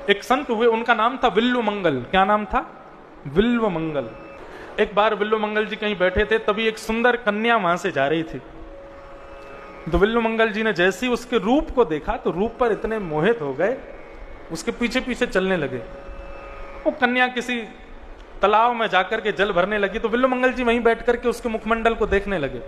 एक संत हुए, उनका नाम था विल्व मंगल। क्या नाम था? विल्व मंगल। एक बार विल्व मंगल जी कहीं बैठे थे, तभी एक सुंदर कन्या वहां से जा रही थी। तो विल्व मंगल जी ने जैसे ही उसके रूप को देखा तो रूप पर इतने मोहित हो गए, उसके पीछे पीछे चलने लगे। वो कन्या किसी तालाब में जाकर के जल भरने लगी, तो विल्व मंगल जी वहीं बैठ करके उसके मुखमंडल को देखने लगे।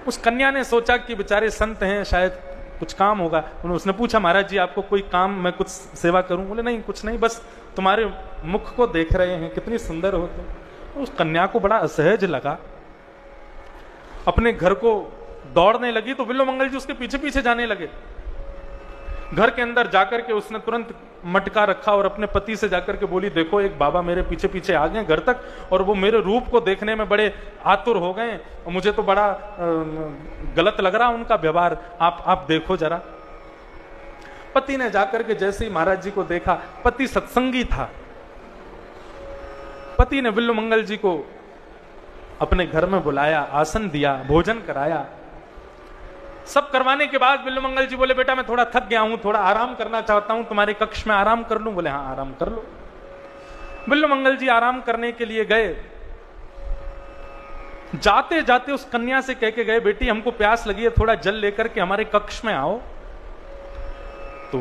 उस कन्या ने सोचा कि बेचारे संत हैं, शायद कुछ काम होगा। उसने पूछा, महाराज जी आपको कोई काम, मैं कुछ सेवा करूं? बोले नहीं, कुछ नहीं, बस तुम्हारे मुख को देख रहे हैं, कितनी सुंदर हो तुम। उस कन्या को बड़ा असहज लगा, अपने घर को दौड़ने लगी। तो विल्व मंगल जी उसके पीछे पीछे जाने लगे। घर के अंदर जाकर के उसने तुरंत मटका रखा और अपने पति से जाकर के बोली, देखो एक बाबा मेरे पीछे पीछे आ गए घर तक, और वो मेरे रूप को देखने में बड़े आतुर हो गए, और मुझे तो बड़ा गलत लग रहा उनका व्यवहार, आप देखो जरा। पति ने जाकर के जैसे ही महाराज जी को देखा, पति सत्संगी था, पति ने विल्व मंगल जी को अपने घर में बुलाया, आसन दिया, भोजन कराया। सब करवाने के बाद विल्व मंगल जी बोले, बेटा मैं थोड़ा थक गया हूं, थोड़ा आराम करना चाहता हूं, तुम्हारे कक्ष में आराम कर लूं? बोले हाँ आराम कर लो। विल्व मंगल जी आराम करने के लिए गए। जाते जाते उस कन्या से कह के गए, बेटी हमको प्यास लगी है, थोड़ा जल लेकर के हमारे कक्ष में आओ। तो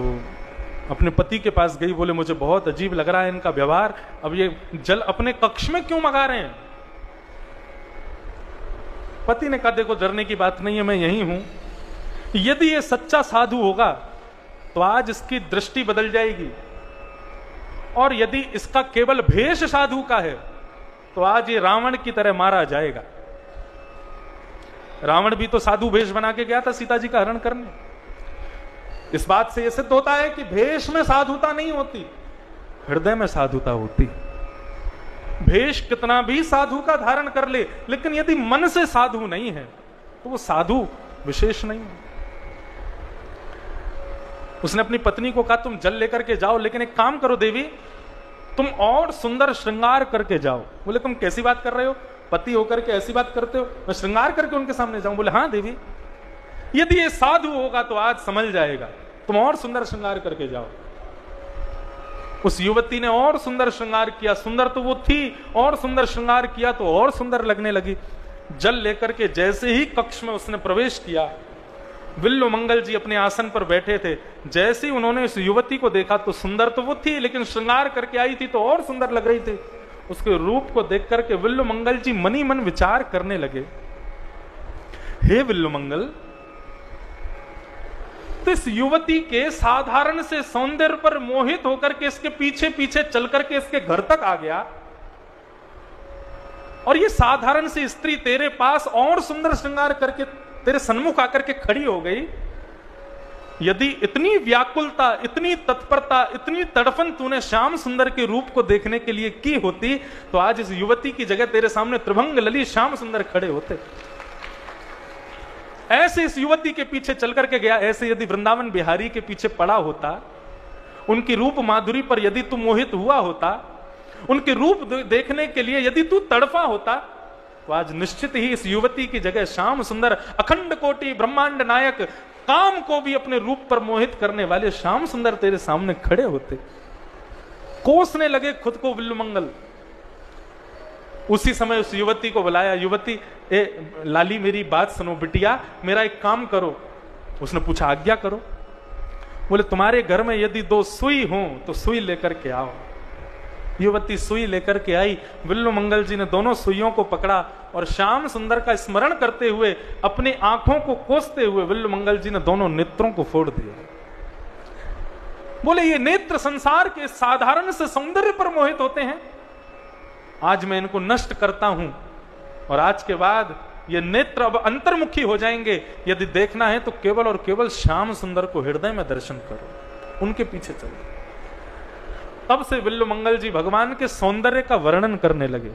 अपने पति के पास गई, बोले मुझे बहुत अजीब लग रहा है इनका व्यवहार, अब ये जल अपने कक्ष में क्यों मंगा रहे हैं? पति ने कहा, देखो डरने की बात नहीं है, मैं यही हूं, यदि ये सच्चा साधु होगा तो आज इसकी दृष्टि बदल जाएगी, और यदि इसका केवल भेष साधु का है तो आज ये रावण की तरह मारा जाएगा। रावण भी तो साधु भेष बना के गया था सीता जी का हरण करने। इस बात से यह सिद्ध होता है कि भेष में साधुता नहीं होती, हृदय में साधुता होती। भेष कितना भी साधु का धारण कर ले, लेकिन यदि मन से साधु नहीं है तो वो साधु विशेष नहीं है। उसने अपनी पत्नी को कहा, तुम जल लेकर के जाओ, लेकिन एक काम करो देवी, तुम और सुंदर श्रृंगार करके जाओ। बोले तुम कैसी बात कर रहे हो, पति होकर के ऐसी बात करते हो, मैं श्रृंगार करके उनके सामने जाऊं? बोले हाँ देवी, यदि ये साधु होगा तो आज समझ जाएगा, तुम और सुंदर श्रृंगार करके जाओ। उस युवती ने और सुंदर श्रृंगार किया, सुंदर तो वो थी, और सुंदर श्रृंगार किया तो और सुंदर लगने लगी। जल लेकर के जैसे ही कक्ष में उसने प्रवेश किया, विल्व मंगल जी अपने आसन पर बैठे थे, जैसे ही उन्होंने उस युवती को देखा तो सुंदर तो वो थी, लेकिन श्रृंगार करके आई थी तो और सुंदर लग रही थी। उसके रूप को देख करके विल्व मंगल जी मनी मन विचार करने लगे, हे विल्व मंगल, तो इस युवती के साधारण से सौंदर्य पर मोहित होकर के इसके पीछे पीछे चल करके इसके घर तक आ गया, और ये साधारण सी स्त्री तेरे पास और सुंदर श्रृंगार करके तेरे सन्मुख आकर के खड़ी हो गई। यदि इतनी व्याकुलता, इतनी तत्परता, इतनी तड़फन तूने श्याम सुंदर के रूप को देखने के लिए की होती तो आज इस युवती की जगह तेरे सामने त्रिभंग ललित श्याम सुंदर खड़े होते। ऐसे इस युवती के पीछे चल करके गया। ऐसे यदि वृंदावन बिहारी के पीछे पड़ा होता, उनकी रूप माधुरी पर यदि तू मोहित हुआ होता, उनके रूप देखने के लिए यदि तू तड़फा होता, तो आज निश्चित ही इस युवती की जगह श्याम सुंदर, अखंड कोटि ब्रह्मांड नायक, काम को भी अपने रूप पर मोहित करने वाले श्याम सुंदर तेरे सामने खड़े होते। कोसने लगे खुद को विल्व मंगल। उसी समय उस युवती को बुलाया, युवती ए लाली मेरी बात सुनो बिटिया, मेरा एक काम करो। उसने पूछा आज्ञा करो। बोले तुम्हारे घर में यदि 2 सुई हो तो सुई लेकर के आओ। युवती सुई लेकर के आई। विल्व मंगल जी ने दोनों सुइयों को पकड़ा और श्याम सुंदर का स्मरण करते हुए, अपनी आंखों को कोसते हुए विल्व मंगल जी ने दोनों नेत्रों को फोड़ दिया। बोले ये नेत्र संसार के साधारण से सौंदर्य पर मोहित होते हैं, आज मैं इनको नष्ट करता हूं और आज के बाद ये नेत्र अब अंतर्मुखी हो जाएंगे। यदि देखना है तो केवल और केवल श्याम सुंदर को हृदय में दर्शन करो, उनके पीछे चलो। तब से विल्व मंगल जी भगवान के सौंदर्य का वर्णन करने लगे।